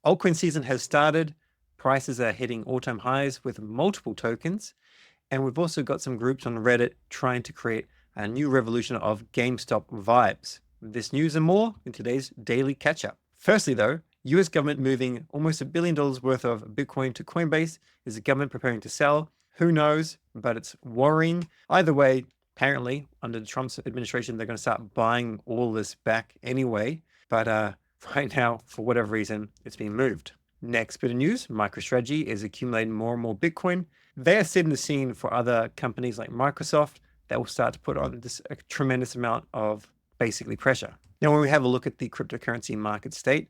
Altcoin season has started. Prices are hitting all-time highs with multiple tokens. And we've also got some groups on Reddit trying to create a new revolution of GameStop vibes. This news and more in today's daily catch-up. Firstly, though, US government moving almost $1 billion worth of Bitcoin to Coinbase. Is the government preparing to sell? Who knows, but it's worrying. Either way, apparently, under the Trump administration, they're going to start buying all this back anyway. But right now, for whatever reason, it's being moved. Next bit of news, MicroStrategy is accumulating more and more Bitcoin. They are setting the scene for other companies like Microsoft that will start to put on this a tremendous amount of basically pressure. Now, when we have a look at the cryptocurrency market state,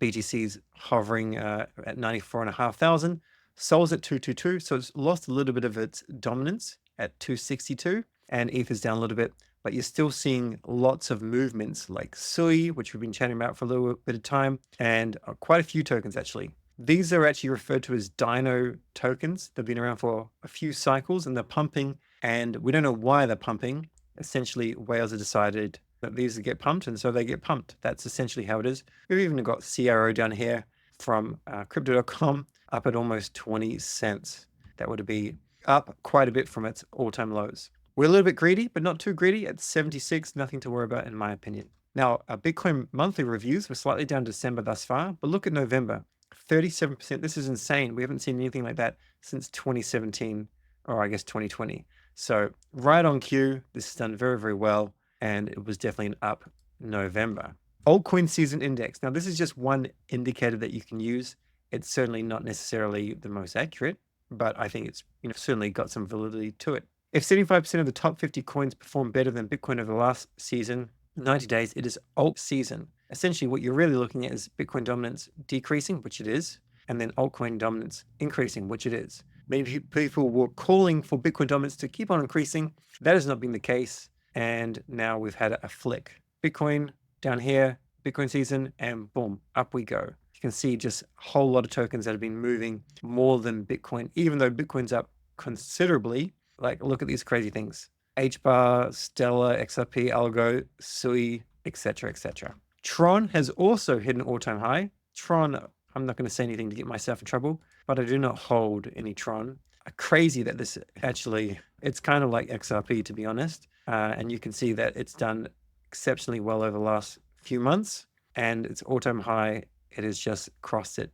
BTC's hovering at 94,500, Sol's at 222, so it's lost a little bit of its dominance at 262, and ETH is down a little bit, but you're still seeing lots of movements like SUI, which we've been chatting about for a little bit of time, and quite a few tokens actually. These are actually referred to as Dino tokens. They've been around for a few cycles and they're pumping, and we don't know why they're pumping. Essentially, whales have decided that these get pumped, and so they get pumped. That's essentially how it is. We've even got CRO down here from crypto.com up at almost 20 cents. That would be up quite a bit from its all-time lows. We're a little bit greedy, but not too greedy. At 76, nothing to worry about in my opinion. Now, our Bitcoin monthly reviews were slightly down December thus far, but look at November. 37%. This is insane. We haven't seen anything like that since 2017, or I guess 2020. So right on cue. This is done very, very well. And it was definitely an up November. Altcoin season index. Now, this is just one indicator that you can use. It's certainly not necessarily the most accurate, but I think it's certainly got some validity to it. If 75% of the top 50 coins perform better than Bitcoin over the last season, 90 days, it is alt season. Essentially, what you're really looking at is Bitcoin dominance decreasing, which it is, and then altcoin dominance increasing, which it is. Many people were calling for Bitcoin dominance to keep on increasing. That has not been the case. And now we've had a flick. Bitcoin down here, Bitcoin season, and boom, up we go. You can see just a whole lot of tokens that have been moving more than Bitcoin, even though Bitcoin's up considerably. Like, look at these crazy things. HBAR, Stellar, XRP, Algo, SUI, etc., etc. Tron has also hit an all-time high. Tron, I'm not going to say anything to get myself in trouble, but I do not hold any Tron. Crazy that this actually, it's kind of like XRP, to be honest. And you can see that it's done exceptionally well over the last few months, and its all-time high, it has just crossed it.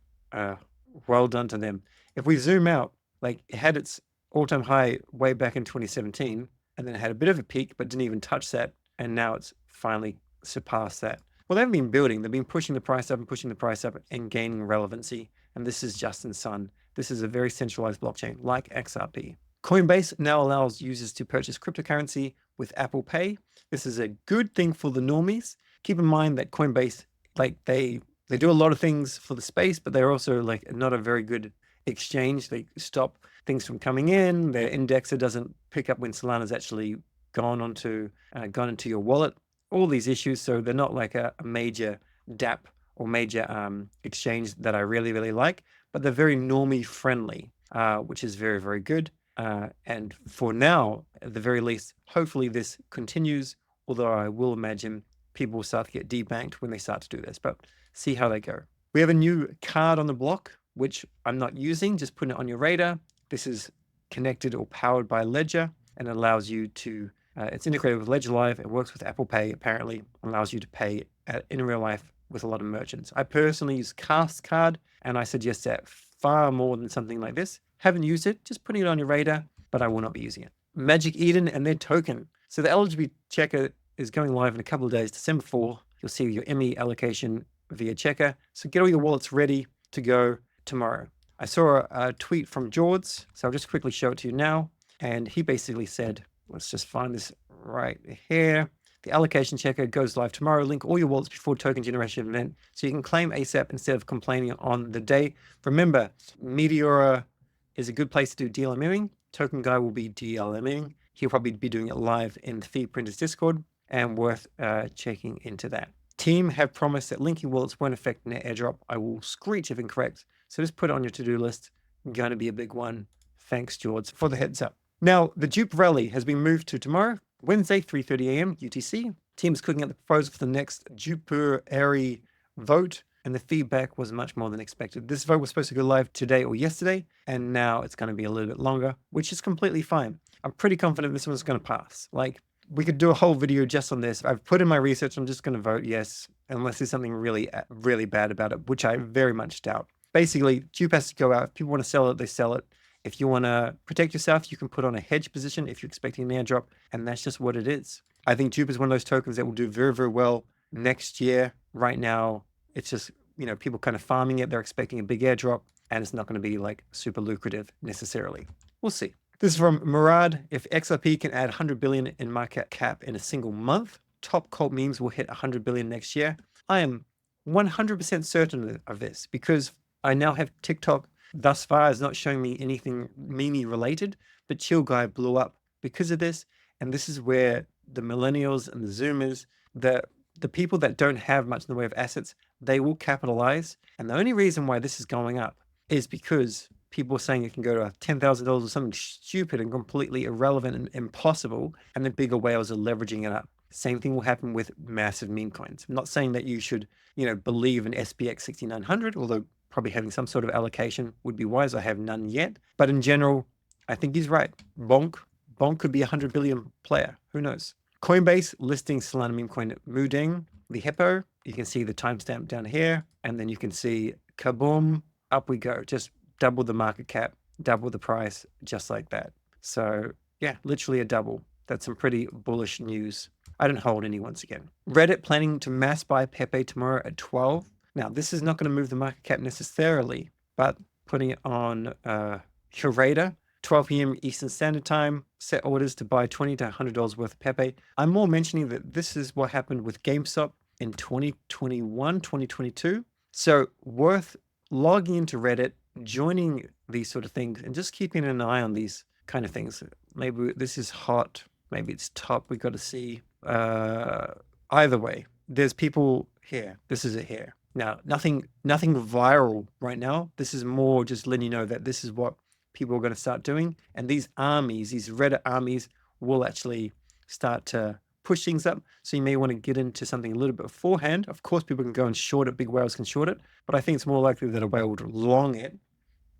Well done to them. If we zoom out, like, it had its all-time high way back in 2017, and then it had a bit of a peak, but didn't even touch that, and now it's finally surpassed that. Well, they've been building. They've been pushing the price up and pushing the price up and gaining relevancy, and this is just in sun. This is a very centralized blockchain like XRP. Coinbase now allows users to purchase cryptocurrency with Apple Pay. This is a good thing for the normies. Keep in mind that Coinbase, like, they do a lot of things for the space, but they're also like not a very good exchange. They stop things from coming in. Their indexer doesn't pick up when Solana's actually gone into your wallet. All these issues, so they're not like a major DApp or major exchange that I really, really like, but they're very normie friendly, which is very, very good. And for now, at the very least, hopefully this continues, although I will imagine people will start to get debanked when they start to do this, but see how they go. We have a new card on the block, which I'm not using, just putting it on your radar. This is connected or powered by Ledger, and it allows you to, it's integrated with Ledger Live. It works with Apple Pay, apparently, allows you to pay in real life with a lot of merchants. I personally use Cast Card, and I suggest that far more than something like this. Haven't used it, just putting it on your radar, but I will not be using it. Magic Eden and their token. So the eligibility checker is going live in a couple of days, December 4. You'll see your ME allocation via checker. So get all your wallets ready to go tomorrow. I saw a tweet from George, so I'll just quickly show it to you now. And he basically said, let's just find this right here. The allocation checker goes live tomorrow. Link all your wallets before token generation event so you can claim ASAP instead of complaining on the day. Remember, Meteor is a good place to do DLMing. Token Guy will be DLMing. He'll probably be doing it live in the Feed Printers Discord, and worth checking into that. Team have promised that linking wallets won't affect net airdrop. I will screech if incorrect. So just put it on your to-do list. Going to be a big one. Thanks, George, for the heads up. Now, the Dupe rally has been moved to tomorrow, Wednesday, 3:30 a.m. UTC. Team is cooking up the proposal for the next Dupe Airy vote. and the feedback was much more than expected. This vote was supposed to go live today or yesterday, and now it's going to be a little bit longer, which is completely fine. I'm pretty confident this one's going to pass. Like, we could do a whole video just on this. I've put in my research. I'm just going to vote yes, unless there's something really, really bad about it, which I very much doubt. Basically, Dupe has to go out. If people want to sell it, they sell it. If you want to protect yourself, you can put on a hedge position if you're expecting an airdrop, and that's just what it is. I think Dupe is one of those tokens that will do very, very well next year. Right now, it's just, people kind of farming it. They're expecting a big airdrop, and it's not going to be like super lucrative necessarily. We'll see. This is from Murad. If XRP can add 100 billion in market cap in a single month, top cult memes will hit 100 billion next year. I am 100% certain of this because I now have TikTok. Thus far is not showing me anything meme related, but Chill Guy blew up because of this. And this is where the millennials and the Zoomers, the people that don't have much in the way of assets, they will capitalize. And the only reason why this is going up is because people are saying it can go to $10,000 or something stupid and completely irrelevant and impossible. And the bigger whales are leveraging it up. Same thing will happen with massive meme coins. I'm not saying that you should, believe in SPX 6900, although probably having some sort of allocation would be wise. I have none yet. But in general, I think he's right. Bonk could be a 100 billion player. Who knows? Coinbase listing Solana meme coin Mudeng, the hippo. You can see the timestamp down here. And then you can see kaboom, up we go. Just double the market cap, double the price, just like that. So yeah, literally a double. That's some pretty bullish news. I don't hold any once again. Reddit planning to mass buy Pepe tomorrow at 12. Now, this is not going to move the market cap necessarily, but putting it on your radar, 12 p.m. Eastern Standard Time, set orders to buy $20 to $100 worth of Pepe. I'm more mentioning that this is what happened with GameStop in 2021, 2022. So worth logging into Reddit, joining these sort of things, and just keeping an eye on these kind of things. Maybe this is hot, maybe it's top, we got to see. Either way, there's people here. This is it here. Now, nothing viral right now. This is more just letting you know that this is what people are going to start doing. And these armies, these Reddit armies, will actually start to push things up. So you may want to get into something a little bit beforehand. Of course, people can go and short it. Big whales can short it. But I think it's more likely that a whale would long it.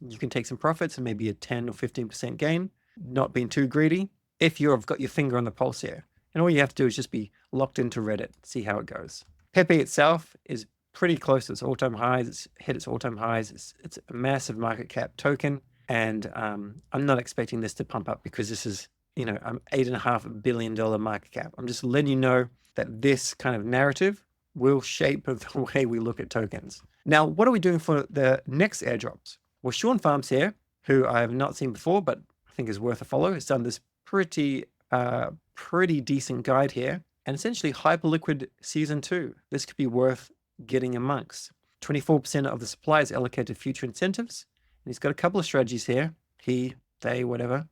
You can take some profits and maybe a 10 or 15% gain, not being too greedy, if you've got your finger on the pulse here. And all you have to do is just be locked into Reddit, see how it goes. Pepe itself is pretty close to its all-time highs. It's hit its all-time highs. It's a massive market cap token. And I'm not expecting this to pump up because this is, $8.5 billion market cap. I'm just letting you know that this kind of narrative will shape the way we look at tokens. Now, what are we doing for the next airdrops? Well, Sean Farms here, who I have not seen before, but I think is worth a follow, has done this pretty decent guide here. And essentially Hyperliquid Season 2. This could be worth getting amongst. 24% of the supply is allocated to future incentives. And he's got a couple of strategies here. He, they, whatever.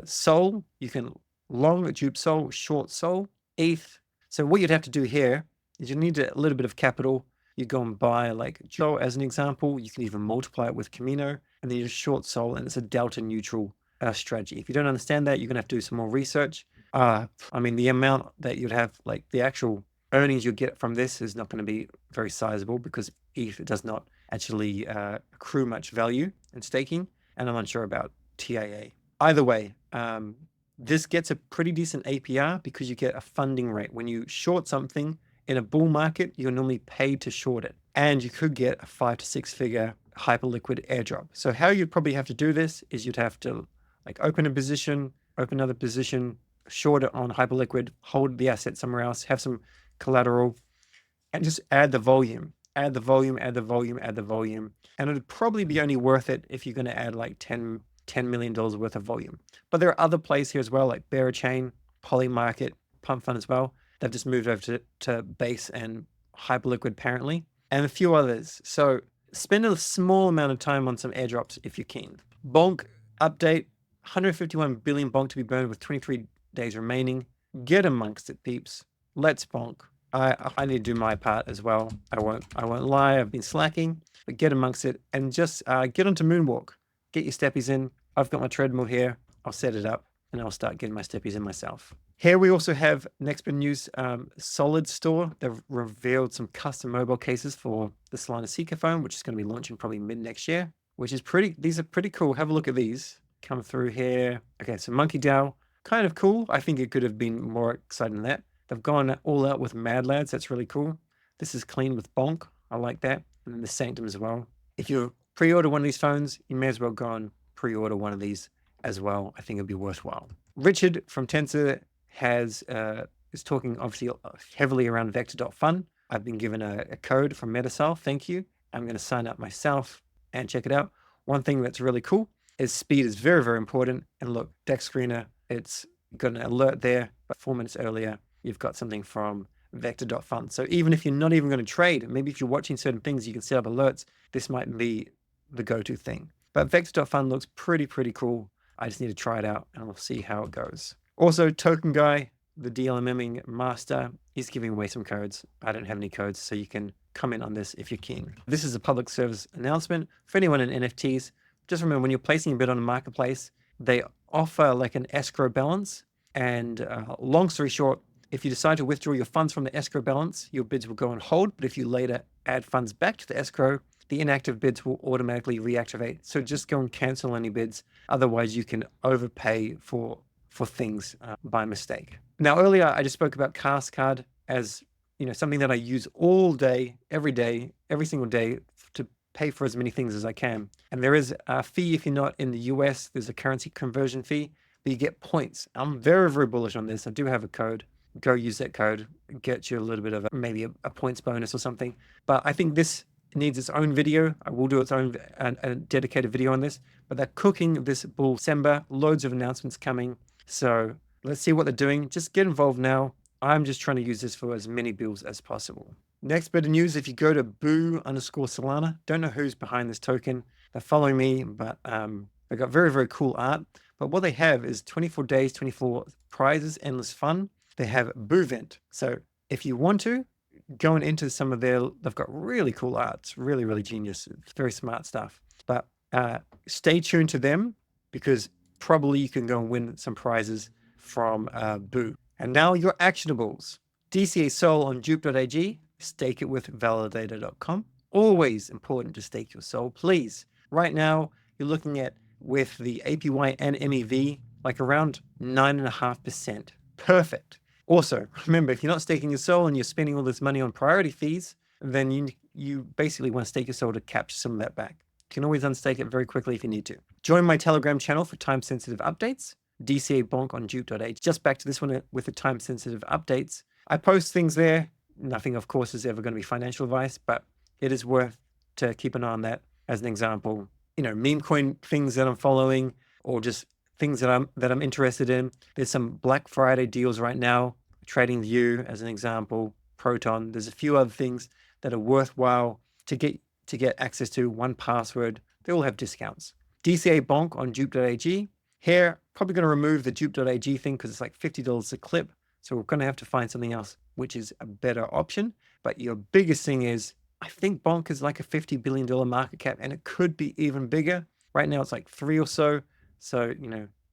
Sol, you can long dupe Sol, short Sol, ETH. So what you'd have to do here is you need a little bit of capital. You go and buy like Joe as an example. You can even multiply it with Camino, and then you just short Sol, and it's a delta neutral strategy. If you don't understand that, you're gonna have to do some more research. The amount that you'd have, like the actual earnings you get from this is not going to be very sizable because ETH does not actually accrue much value in staking, and I'm unsure about TIA. Either way, this gets a pretty decent APR because you get a funding rate. When you short something in a bull market, you're normally paid to short it, and you could get a 5 to 6 figure Hyperliquid airdrop. So how you'd probably have to do this is you'd have to like open a position, open another position, short it on Hyperliquid, hold the asset somewhere else, have some collateral, and just add the volume, add the volume, add the volume, add the volume. And it'd probably be only worth it if you're going to add like $10 million worth of volume. But there are other plays here as well, like Berachain, Polymarket, Pump Fund as well. They've just moved over to Base and Hyperliquid apparently, and a few others. So spend a small amount of time on some airdrops if you're keen. Bonk update, 151 billion bonk to be burned with 23 days remaining. Get amongst it, peeps. Let's bonk. I need to do my part as well. I won't lie. I've been slacking, but get amongst it and just get onto Moonwalk. Get your steppies in. I've got my treadmill here. I'll set it up and I'll start getting my steppies in myself. Here we also have next bit of news, Solid Store. They've revealed some custom mobile cases for the Solana Seeker phone, which is going to be launching probably mid next year, which is these are pretty cool. Have a look at these. Come through here. Okay, so Monkey DAO, kind of cool. I think it could have been more exciting than that. They've gone all out with Mad Lads. That's really cool. This is clean with Bonk. I like that. And then the Sanctum as well. If you pre-order one of these phones, you may as well go and pre-order one of these as well. I think it'd be worthwhile. Richard from Tensor is talking obviously heavily around Vector.fun. I've been given a code from Metasal. Thank you. I'm going to sign up myself and check it out. One thing that's really cool is speed is very, very important. And look, Deck Screener, it's got an alert there, but 4 minutes earlier, you've got something from Vector.fun. So even if you're not even going to trade, maybe if you're watching certain things, you can set up alerts. This might be the go-to thing. But Vector.fun looks pretty cool. I just need to try it out and we'll see how it goes. Also, Token Guy, the DLMMing master, he's giving away some codes. I don't have any codes, so you can comment on this if you're keen. This is a public service announcement for anyone in NFTs. Just remember, when you're placing a bid on a marketplace, they offer like an escrow balance. And long story short, if you decide to withdraw your funds from the escrow balance, your bids will go on hold. But if you later add funds back to the escrow, the inactive bids will automatically reactivate. So just go and cancel any bids. Otherwise, you can overpay for things by mistake. Now, earlier, I just spoke about Cast Card as something that I use all day, every single day to pay for as many things as I can. And there is a fee if you're not in the US. There's a currency conversion fee, but you get points. I'm very, very bullish on this. I do have a code. Go use that code, get you a little bit of maybe a points bonus or something. But I think this needs its own video. I will do its own a dedicated video on this. But they're cooking this bull December. Loads of announcements coming. So let's see what they're doing. Just get involved now. I'm just trying to use this for as many bills as possible. Next bit of news, if you go to boo_Solana, don't know who's behind this token. They're following me, but they got very, very cool art. But what they have is 24 days, 24 prizes, endless fun. They have Boovent. So if you want to, going into some of they've got really cool arts, really, really genius, very smart stuff. But stay tuned to them because probably you can go and win some prizes from Boo. And now your actionables. DCA Sol on dupe.ag. Stake it with validator.com. Always important to stake your Sol, please. Right now, you're looking at, with the APY and MEV, like around 9.5%. Perfect. Also, remember, if you're not staking your Sol and you're spending all this money on priority fees, then you basically want to stake your Sol to capture some of that back. You can always unstake it very quickly if you need to. Join my Telegram channel for time-sensitive updates. DCA Bonk on dupe.ag. Just back to this one with the time-sensitive updates. I post things there. Nothing, of course, is ever going to be financial advice, but it is worth to keep an eye on that as an example. Memecoin things that I'm following, or just things that I'm interested in. There's some Black Friday deals right now. TradingView as an example. Proton. There's a few other things that are worthwhile to get access to. 1Password. They all have discounts. DCA Bonk on dupe.ag. Here, probably going to remove the dupe.ag thing because it's like $50 a clip. So we're going to have to find something else, which is a better option. But your biggest thing is, I think Bonk is like a $50 billion market cap, and it could be even bigger. Right now, it's like 3 or so. So,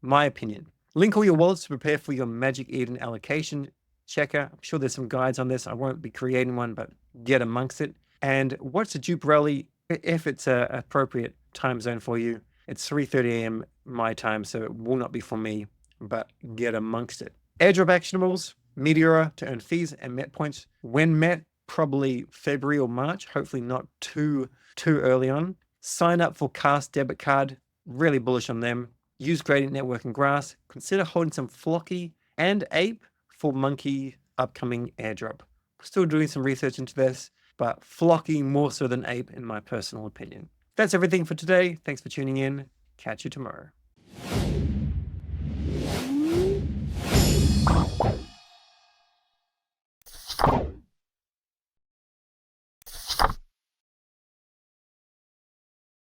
my opinion. Link all your wallets to prepare for your Magic Eden allocation checker. I'm sure there's some guides on this. I won't be creating one, but get amongst it. And what's a dupe rally if it's an appropriate time zone for you? It's 3:30 a.m. my time, so it will not be for me, but get amongst it. Airdrop actionables, Meteora to earn fees and Met points. When met, probably February or March, hopefully not too early on. Sign up for Cast debit card, really bullish on them. Use Gradient Network and Grass. Consider holding some Flocky and Ape for Monkey upcoming airdrop. Still doing some research into this, but Flocky more so than Ape in my personal opinion. That's everything for today. Thanks for tuning in. Catch you tomorrow.